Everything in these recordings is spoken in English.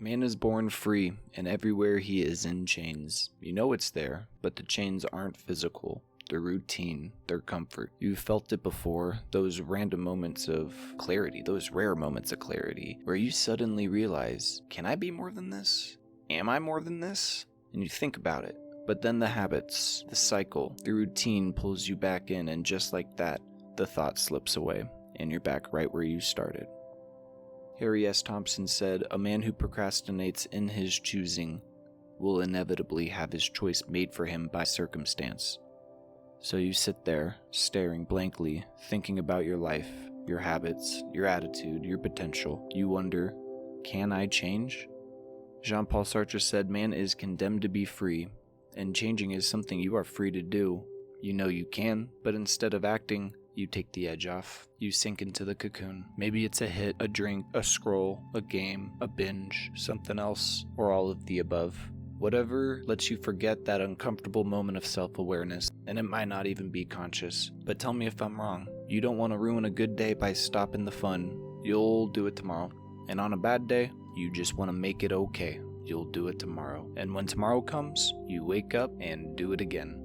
Man is born free, and everywhere he is in chains. You know it's there, but the chains aren't physical. They're routine, they're comfort. You've felt it before, those random moments of clarity, those rare moments of clarity, where you suddenly realize, can I be more than this? Am I more than this? And you think about it. But then the habits, the cycle, the routine pulls you back in, and just like that, the thought slips away, and you're back right where you started. Harry S. Thompson said, "A man who procrastinates in his choosing will inevitably have his choice made for him by circumstance." So you sit there, staring blankly, thinking about your life, your habits, your attitude, your potential. You wonder, can I change? Jean-Paul Sartre said, "Man is condemned to be free, and changing is something you are free to do. You know you can, but instead of acting, you take the edge off. You sink into the cocoon. Maybe it's a hit, a drink, a scroll, a game, a binge, something else, or all of the above. Whatever lets you forget that uncomfortable moment of self-awareness, and it might not even be conscious. But tell me if I'm wrong. You don't want to ruin a good day by stopping the fun. You'll do it tomorrow. And on a bad day, you just want to make it okay. You'll do it tomorrow. And when tomorrow comes, you wake up and do it again.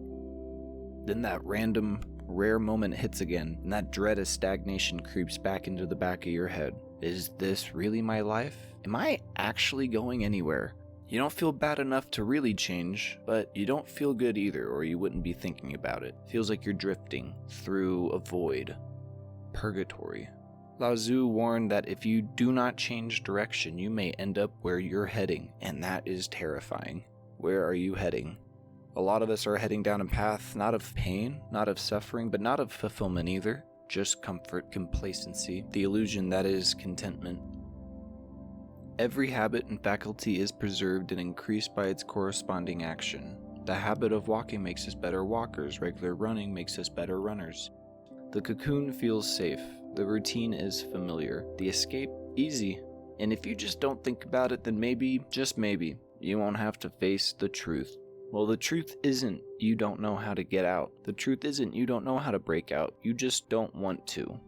Then that random, rare moment hits again, and that dread of stagnation creeps back into the back of your head. Is this really my life? Am I actually going anywhere? You don't feel bad enough to really change, but you don't feel good either, or you wouldn't be thinking about it. Feels like you're drifting through a void. Purgatory. Lao Tzu warned that if you do not change direction, you may end up where you're heading, and that is terrifying. Where are you heading? A lot of us are heading down a path not of pain, not of suffering, but not of fulfillment either. Just comfort, complacency, the illusion that is contentment. Every habit and faculty is preserved and increased by its corresponding action. The habit of walking makes us better walkers. Regular running makes us better runners. The cocoon feels safe. The routine is familiar. The escape, easy. And if you just don't think about it, then maybe, just maybe, you won't have to face the truth. Well, the truth isn't you don't know how to get out. The truth isn't you don't know how to break out. You just don't want to.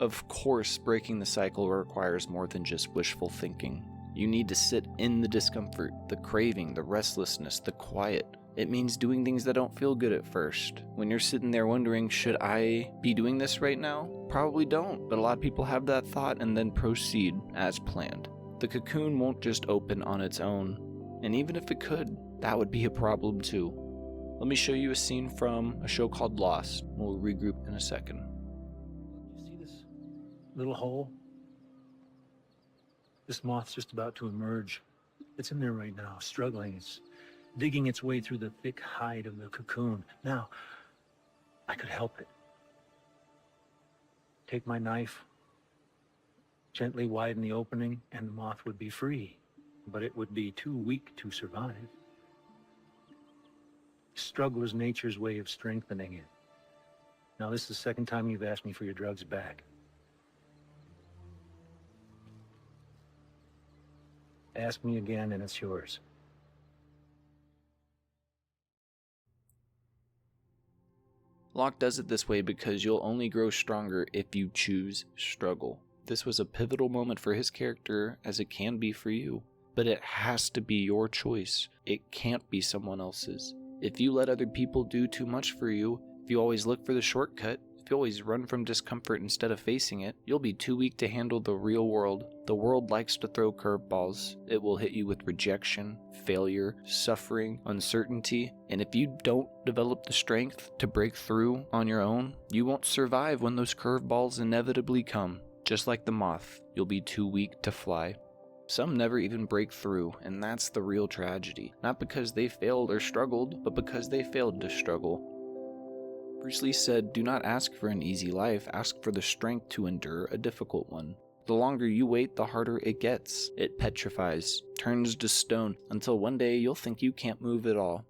Of course, breaking the cycle requires more than just wishful thinking. You need to sit in the discomfort, the craving, the restlessness, the quiet. It means doing things that don't feel good at first. When you're sitting there wondering, should I be doing this right now? Probably don't, but a lot of people have that thought and then proceed as planned. The cocoon won't just open on its own, and even if it could, that would be a problem too. Let me show you a scene from a show called Lost. We'll regroup in a second. You see this little hole? This moth's just about to emerge. It's in there right now, struggling. It's digging its way through the thick hide of the cocoon. Now, I could help it. Take my knife, gently widen the opening, and the moth would be free. But it would be too weak to survive. Struggle is nature's way of strengthening it. Now, this is the second time you've asked me for your drugs back. Ask me again, and it's yours. Locke does it this way because you'll only grow stronger if you choose struggle. This was a pivotal moment for his character, as it can be for you. But it has to be your choice. It can't be someone else's. If you let other people do too much for you, if you always look for the shortcut, if you always run from discomfort instead of facing it, you'll be too weak to handle the real world. The world likes to throw curveballs. It will hit you with rejection, failure, suffering, uncertainty, and if you don't develop the strength to break through on your own, you won't survive when those curveballs inevitably come. Just like the moth, you'll be too weak to fly. Some never even break through, and that's the real tragedy. Not because they failed or struggled, but because they failed to struggle. Bruce Lee said, "Do not ask for an easy life, ask for the strength to endure a difficult one." The longer you wait, the harder it gets. It petrifies, turns to stone, until one day you'll think you can't move at all.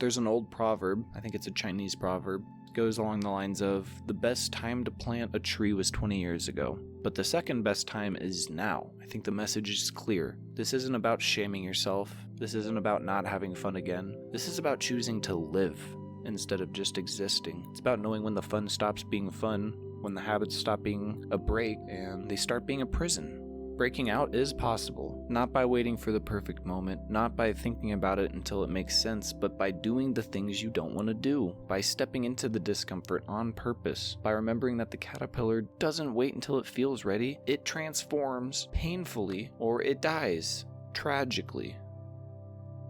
There's an old proverb, I think it's a Chinese proverb, goes along the lines of, the best time to plant a tree was 20 years ago, but the second best time is now. I think the message is clear. This isn't about shaming yourself. This isn't about not having fun again. This is about choosing to live instead of just existing. It's about knowing when the fun stops being fun, when the habits stop being a break, and they start being a prison. Breaking out is possible, not by waiting for the perfect moment, not by thinking about it until it makes sense, but by doing the things you don't want to do, by stepping into the discomfort on purpose, by remembering that the caterpillar doesn't wait until it feels ready, it transforms painfully, or it dies tragically.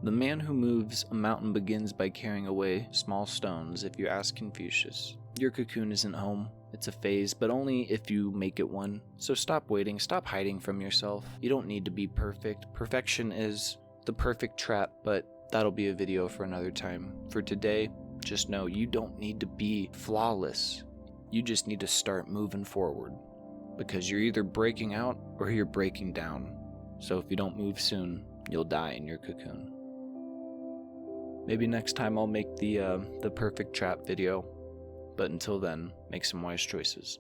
The man who moves a mountain begins by carrying away small stones, if you ask Confucius. Your cocoon isn't home. It's a phase, but only if you make it one. So stop waiting, stop hiding from yourself. You don't need to be perfect. Perfection is the perfect trap, but that'll be a video for another time. For today, just know you don't need to be flawless. You just need to start moving forward. Because you're either breaking out or you're breaking down. So if you don't move soon, you'll die in your cocoon. Maybe next time I'll make the perfect trap video. But until then, make some wise choices.